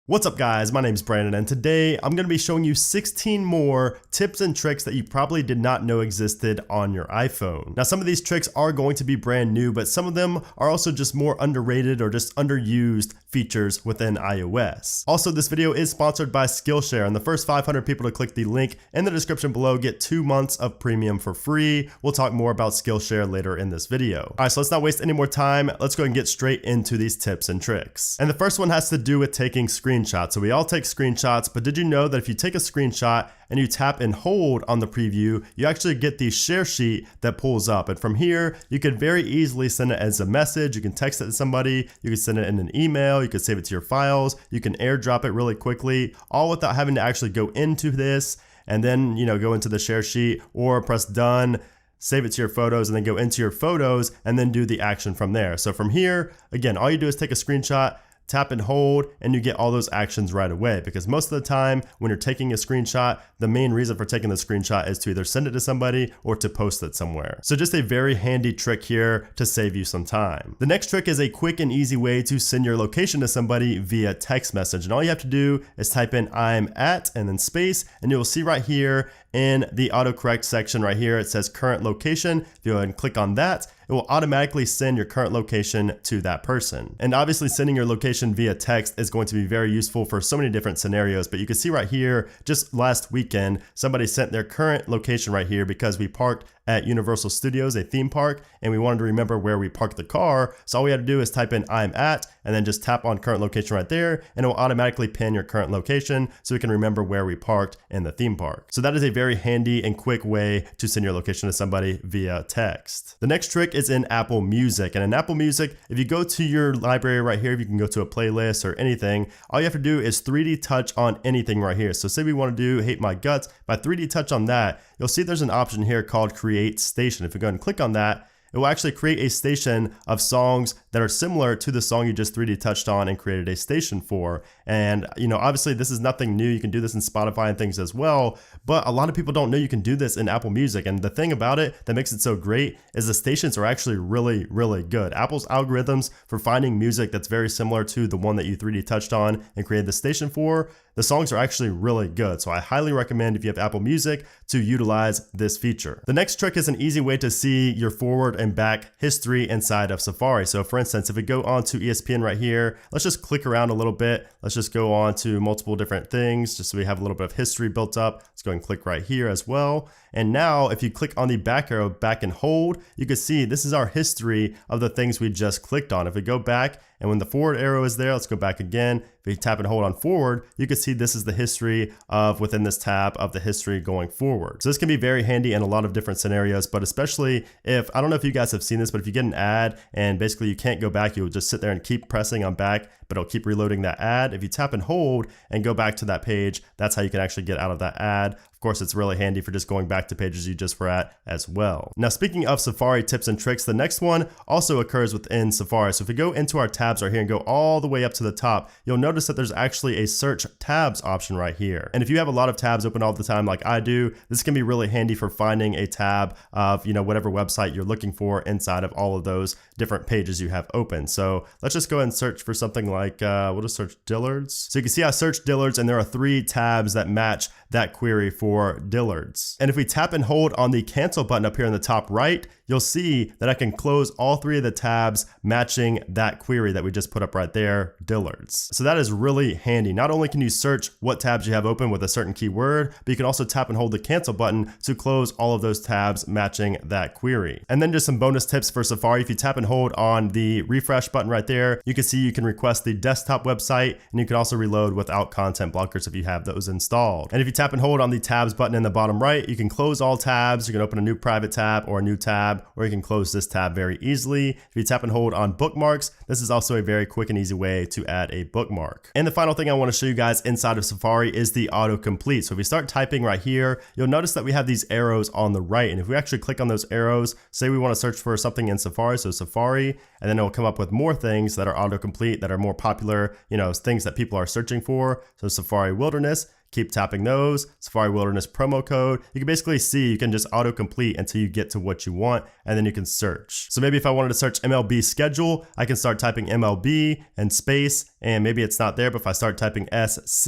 What's up guys, my name is Brandon and today I'm going to be showing you 16 more tips and tricks that you probably did not know existed on your iPhone. Now some of these tricks are going to be brand new, but some of them are also just more underrated or just underused features within iOS. Also, this video is sponsored by Skillshare, and the first 500 people to click the link in the description below get 2 months of premium for free. We'll talk more about Skillshare later in this video. Alright, so let's not waste any more time. Let's go ahead and get straight into these tips and tricks. And the first one has to do with taking screenshots. So we all take screenshots, but did you know that if you take a screenshot and you tap and hold on the preview, you actually get the share sheet that pulls up. And from here, you could very easily send it as a message. You can text it to somebody, you can send it in an email, you can save it to your files, you can airdrop it really quickly, all without having to actually go into this and then, go into the share sheet or press done, save it to your photos, and then go into your photos and then do the action from there. So from here, again, all you do is take a screenshot, tap and hold, and you get all those actions right away. Because most of the time when you're taking a screenshot, the main reason for taking the screenshot is to either send it to somebody or to post it somewhere. So just a very handy trick here to save you some time. The next trick is a quick and easy way to send your location to somebody via text message. And all you have to do is type in I'm at and then space, and you'll see right here in the autocorrect section right here, it says current location. If you go ahead and click on that, it will automatically send your current location to that person. And obviously sending your location via text is going to be very useful for so many different scenarios, but you can see right here, just last weekend, somebody sent their current location right here because we parked at Universal Studios, a theme park, and we wanted to remember where we parked the car. So all we had to do is type in I'm at, and then just tap on current location right there, and it will automatically pin your current location so we can remember where we parked in the theme park. So that is a very handy and quick way to send your location to somebody via text. The next trick is in Apple Music. And in Apple Music, if you go to your library right here, if you can go to a playlist or anything, all you have to do is 3D touch on anything right here. So say we want to do Hate My Guts, if I 3D touch on that, you'll see there's an option here called Create Station. If you go ahead and click on that, it will actually create a station of songs that are similar to the song you just 3D touched on and created a station for. And, obviously this is nothing new. You can do this in Spotify and things as well, but a lot of people don't know you can do this in Apple Music. And the thing about it that makes it so great is the stations are actually really, really good. Apple's algorithms for finding music that's very similar to the one that you 3D touched on and created the station for, the songs are actually really good. So I highly recommend, if you have Apple Music, to utilize this feature. The next trick is an easy way to see your forward and back history inside of Safari. So for instance, if we go on to ESPN right here, let's just click around a little bit. Let's just go on to multiple different things just so we have a little bit of history built up. Let's go and click right here as well. And now if you click on the back arrow, back and hold, you can see this is our history of the things we just clicked on. If we go back and when the forward arrow is there, let's go back again. If you tap and hold on forward, you can see this is the history of within this tab of the history going forward. So this can be very handy in a lot of different scenarios, but especially if, I don't know if you guys have seen this, but if you get an ad and basically you can't go back, you'll just sit there and keep pressing on back, but it'll keep reloading that ad. If you tap and hold and go back to that page, that's how you can actually get out of that ad. Of course, it's really handy for just going back to pages you just were at as well. Now, speaking of Safari tips and tricks, the next one also occurs within Safari. So if we go into our tabs right here and go all the way up to the top, you'll notice that there's actually a search tabs option right here. And if you have a lot of tabs open all the time like I do, this can be really handy for finding a tab of, whatever website you're looking for inside of all of those different pages you have open. So let's just go ahead and search for something like, we'll just search Dillard's. So you can see I searched Dillard's and there are 3 tabs that match that query for Dillard's. And if we tap and hold on the cancel button up here in the top right, you'll see that I can close all 3 of the tabs matching that query that we just put up right there, Dillard's. So that is really handy. Not only can you search what tabs you have open with a certain keyword, but you can also tap and hold the cancel button to close all of those tabs matching that query. And then just some bonus tips for Safari. If you tap and hold on the refresh button right there, you can see you can request the desktop website, and you can also reload without content blockers if you have those installed. And if you tap and hold on the tabs button in the bottom right, you can close all tabs. You can open a new private tab or a new tab, or you can close this tab very easily. If you tap and hold on bookmarks, this is also a very quick and easy way to add a bookmark. And the final thing I want to show you guys inside of Safari is the autocomplete. So if we start typing right here, you'll notice that we have these arrows on the right. And if we actually click on those arrows, say we want to search for something in Safari, so Safari, and then it will come up with more things that are autocomplete that are more popular, things that people are searching for. So Safari Wilderness. keep tapping those. Safari Wilderness promo code. You can basically see, you can just autocomplete until you get to what you want, and then you can search. So maybe if I wanted to search MLB schedule, I can start typing MLB and space, and maybe it's not there, but if I start typing SC,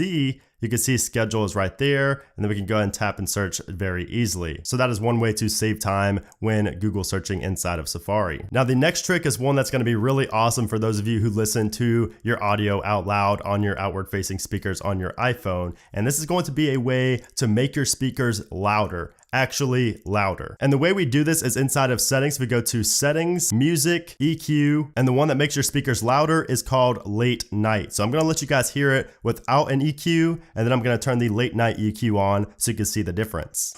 you can see schedule is right there, and then we can go ahead and tap and search very easily. So that is one way to save time when Google searching inside of Safari. Now the next trick is one that's going to be really awesome for those of you who listen to your audio out loud on your outward facing speakers on your iPhone. And this is going to be a way to make your speakers louder. Actually louder. And the way we do this is inside of settings. We go to settings, music, EQ, and the one that makes your speakers louder is called late night. So I'm gonna let you guys hear it without an EQ, and then I'm gonna turn the late night EQ on so you can see the difference.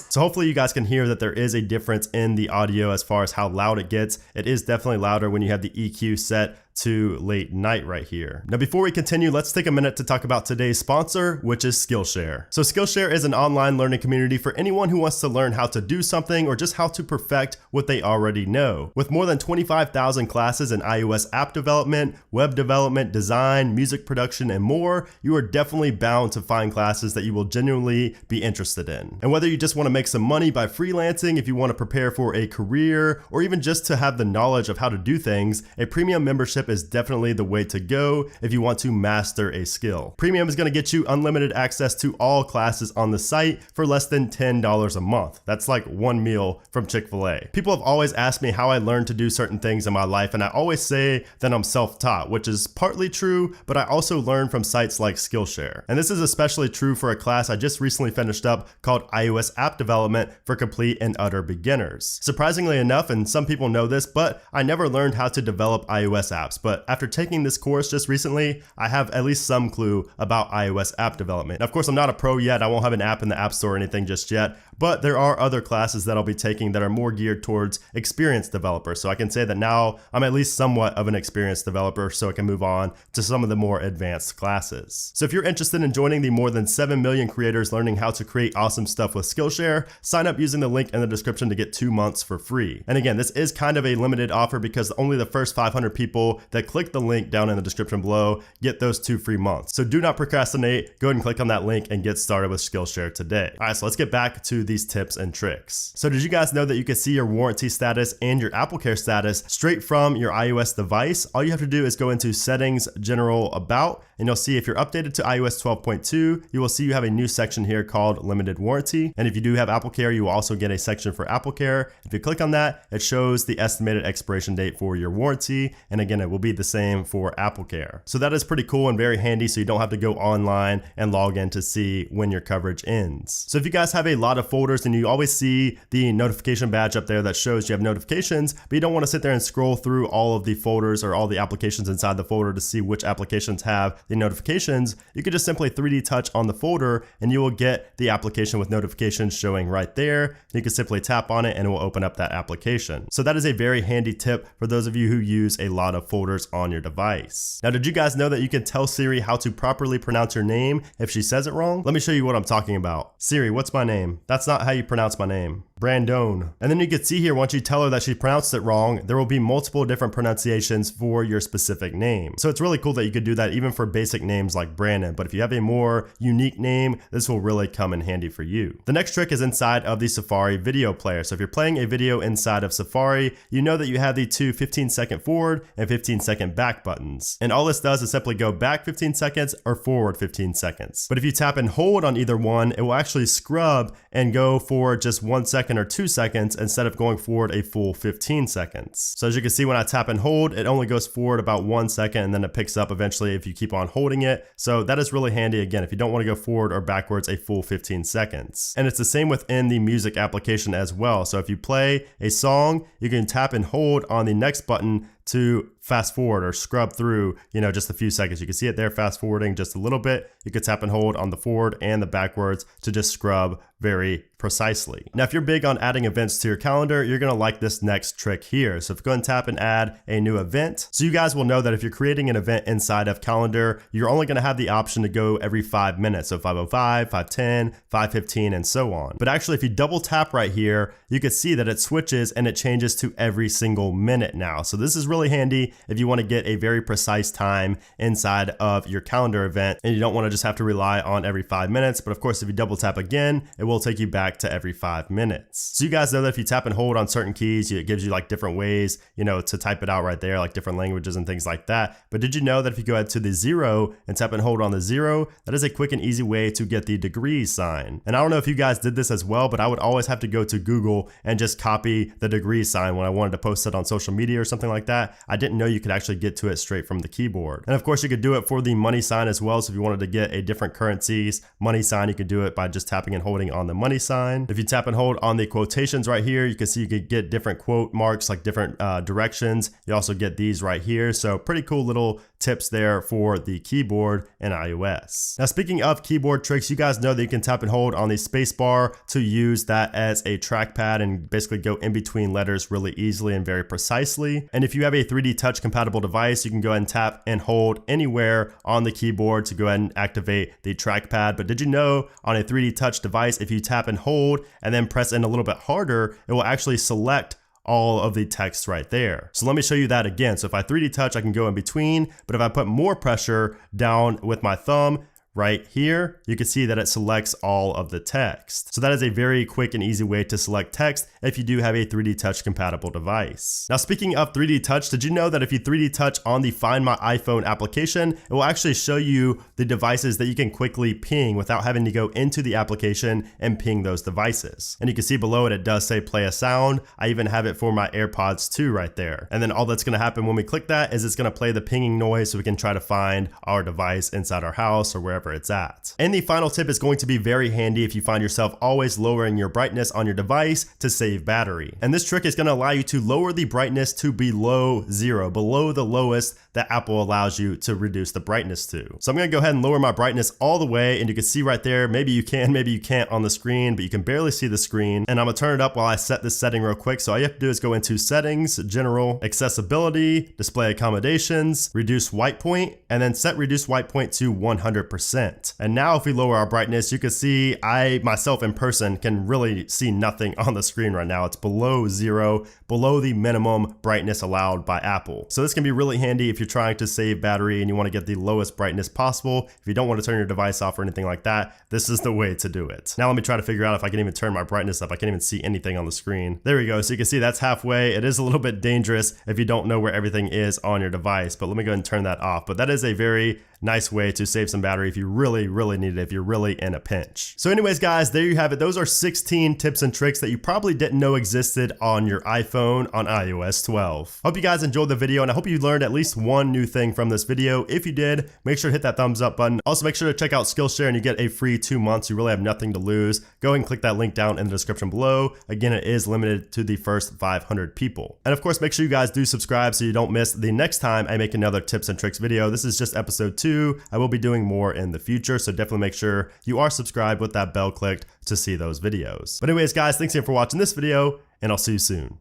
So hopefully you guys can hear that there is a difference in the audio as far as how loud it gets. It is definitely louder when you have the EQ set to late night right here. Now before we continue, let's take a minute to talk about today's sponsor, which is Skillshare. So Skillshare is an online learning community for anyone who wants to learn how to do something or just how to perfect what they already know. With more than 25,000 classes in iOS app development, web development, design, music production, and more, you are definitely bound to find classes that you will genuinely be interested in. And whether you just want to make some money by freelancing, if you want to prepare for a career, or even just to have the knowledge of how to do things, a premium membership is definitely the way to go if you want to master a skill. Premium is going to get you unlimited access to all classes on the site for less than $10 a month. That's like one meal from Chick-fil-A. People have always asked me how I learned to do certain things in my life, and I always say that I'm self-taught, which is partly true, but I also learn from sites like Skillshare. And this is especially true for a class I just recently finished up called iOS App Development for Complete and Utter Beginners. Surprisingly enough, and some people know this, but I never learned how to develop iOS apps. But after taking this course just recently, I have at least some clue about iOS app development. Now, of course, I'm not a pro yet. I won't have an app in the App Store or anything just yet, but there are other classes that I'll be taking that are more geared towards experienced developers. So I can say that now I'm at least somewhat of an experienced developer, so I can move on to some of the more advanced classes. So if you're interested in joining the more than 7 million creators learning how to create awesome stuff with Skillshare, sign up using the link in the description to get 2 months for free. And again, this is kind of a limited offer because only the first 500 people that click the link down in the description below get those 2 free months. So do not procrastinate. Go ahead and click on that link and get started with Skillshare today. All right, so let's get back to these tips and tricks. So did you guys know that you can see your warranty status and your AppleCare status straight from your iOS device? All you have to do is go into Settings, General, About, and you'll see if you're updated to iOS 12.2, you will see you have a new section here called Limited Warranty. And if you do have AppleCare, you will also get a section for AppleCare. If you click on that, it shows the estimated expiration date for your warranty. And again, it will be the same for AppleCare. So that is pretty cool and very handy, so you don't have to go online and log in to see when your coverage ends. So if you guys have a lot of folders and you always see the notification badge up there that shows you have notifications, but you don't want to sit there and scroll through all of the folders or all the applications inside the folder to see which applications have the notifications, you could just simply 3D touch on the folder and you will get the application with notifications showing right there. You can simply tap on it and it will open up that application. So that is a very handy tip for those of you who use a lot of folders on your device. Now, did you guys know that you can tell Siri how to properly pronounce your name if she says it wrong? Let me show you what I'm talking about. Siri, what's my name? That's not how you pronounce my name. Brandon. And then you can see here, once you tell her that she pronounced it wrong, there will be multiple different pronunciations for your specific name. So it's really cool that you could do that even for basic names like Brandon. But if you have a more unique name, this will really come in handy for you. The next trick is inside of the Safari video player. So if you're playing a video inside of Safari, you know that you have the two 15-second forward and 15-second back buttons. And all this does is simply go back 15 seconds or forward 15 seconds. But if you tap and hold on either one, it will actually scrub and go for just 1 second or 2 seconds instead of going forward a full 15 seconds. So as you can see, when I tap and hold, it only goes forward about 1 second and then it picks up eventually if you keep on holding it. So that is really handy again if you don't want to go forward or backwards a full 15 seconds. And it's the same within the music application as well. So if you play a song, you can tap and hold on the next button to fast forward or scrub through, just a few seconds. You can see it there fast forwarding just a little bit. You could tap and hold on the forward and the backwards to just scrub very precisely. Now, if you're big on adding events to your calendar, you're gonna like this next trick here. So if you go and tap and add a new event, so you guys will know that if you're creating an event inside of calendar, you're only gonna have the option to go every 5 minutes. So 5:05, 5:10, 5:15, and so on. But actually, if you double tap right here, you can see that it switches and it changes to every single minute now. So this is really handy if you wanna get a very precise time inside of your calendar event and you don't wanna just have to rely on every 5 minutes. But of course, if you double tap again, it will take you back to every 5 minutes. So you guys know that if you tap and hold on certain keys, it gives you like different ways, to type it out right there, like different languages and things like that. But did you know that if you go ahead to the 0 and tap and hold on the 0, that is a quick and easy way to get the degrees sign. And I don't know if you guys did this as well, but I would always have to go to Google and just copy the degrees sign when I wanted to post it on social media or something like that. I didn't know you could actually get to it straight from the keyboard. And of course, you could do it for the money sign as well. So if you wanted to get a different currency's money sign, you could do it by just tapping and holding on the money sign. If you tap and hold on the quotations right here, you can see you could get different quote marks, like different directions. You also get these right here. So pretty cool little tips there for the keyboard in iOS. Now, speaking of keyboard tricks, you guys know that you can tap and hold on the space bar to use that as a trackpad and basically go in between letters really easily and very precisely. And if you have a 3D Touch compatible device, you can go ahead and tap and hold anywhere on the keyboard to go ahead and activate the trackpad. But did you know on a 3D Touch device, if you tap and hold and then press in a little bit harder, it will actually select all of the text right there. So let me show you that again. So if I 3D touch, I can go in between, but if I put more pressure down with my thumb, right here, you can see that it selects all of the text. So that is a very quick and easy way to select text if you do have a 3D Touch compatible device. Now, speaking of 3D Touch, did you know that if you 3D Touch on the Find My iPhone application, it will actually show you the devices that you can quickly ping without having to go into the application and ping those devices. And you can see below it, it does say play a sound. I even have it for my AirPods 2 right there. And then all that's gonna happen when we click that is it's gonna play the pinging noise so we can try to find our device inside our house or wherever it's at. And the final tip is going to be very handy if you find yourself always lowering your brightness on your device to save battery. And this trick is going to allow you to lower the brightness to below 0, below the lowest that Apple allows you to reduce the brightness to. So I'm going to go ahead and lower my brightness all the way, and you can see right there, maybe you can, maybe you can't on the screen, but you can barely see the screen. And I'm going to turn it up while I set this setting real quick. So all you have to do is go into settings, general, accessibility, display accommodations, reduce white point, and then set reduce white point to 100%. And now if we lower our brightness, you can see I myself in person can really see nothing on the screen right now. It's below 0, below the minimum brightness allowed by Apple. So this can be really handy if you're trying to save battery and you want to get the lowest brightness possible. If you don't want to turn your device off or anything like that, this is the way to do it. Now let me try to figure out if I can even turn my brightness up. I can't even see anything on the screen. There we go. So you can see that's halfway. It is a little bit dangerous if you don't know where everything is on your device, but let me go ahead and turn that off. But that is a very nice way to save some battery if you really need it, if you're really in a pinch. So anyways, guys, there you have it. Those are 16 tips and tricks that you probably didn't know existed on your iPhone on iOS 12. Hope you guys enjoyed the video, and I hope you learned at least one new thing from this video. If you did, make sure to hit that thumbs up button. Also, make sure to check out Skillshare and you get a free 2 months. You really have nothing to lose. Go ahead and click that link down in the description below. Again, it is limited to the first 500 people. And of course, make sure you guys do subscribe so you don't miss the next time I make another tips and tricks video. This is just episode 2. I will be doing more in the future, so definitely make sure you are subscribed with that bell clicked to see those videos. But anyways, guys, thanks again for watching this video, and I'll see you soon.